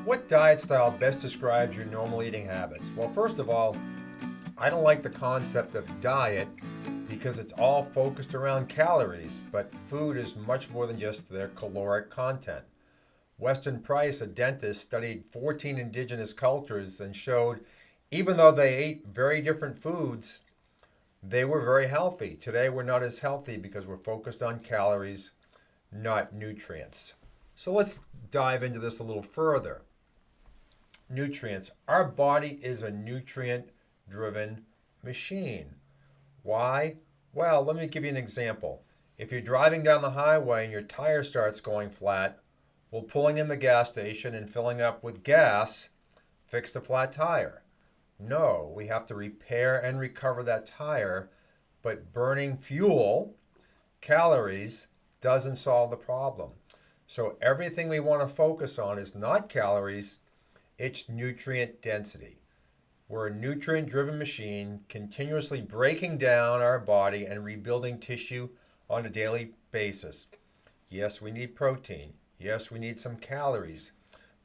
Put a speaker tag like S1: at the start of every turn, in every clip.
S1: What diet style best describes your normal eating habits? Well, first of all, I don't like the concept of diet because it's all focused around calories, but food is much more than just their caloric content. Weston Price, a dentist, studied 14 indigenous cultures and showed even though they ate very different foods, they were very healthy. Today, we're not as healthy because we're focused on calories, not nutrients. So let's dive into this a little further. Nutrients. Our body is a nutrient driven machine. Why? Well, let me give you an example. If you're driving down the highway and your tire starts going flat, will pulling in the gas station and filling up with gas fix the flat tire? No, we have to repair and recover that tire, but burning fuel, calories, doesn't solve the problem. So everything we want to focus on is not calories, it's nutrient density. We're a nutrient driven machine continuously breaking down our body and rebuilding tissue on a daily basis. Yes, we need protein. Yes, we need some calories.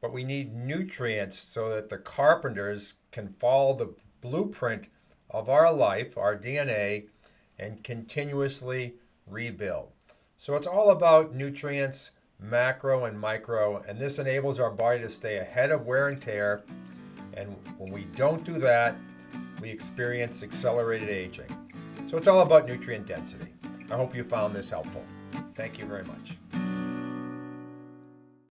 S1: But we need nutrients so that the carpenters can follow the blueprint of our life, our DNA, and continuously rebuild. So it's all about nutrients, macro and micro, and this enables our body to stay ahead of wear and tear. And when we don't do that, we experience accelerated aging. So it's all about nutrient density. I hope you found this helpful. Thank you very much.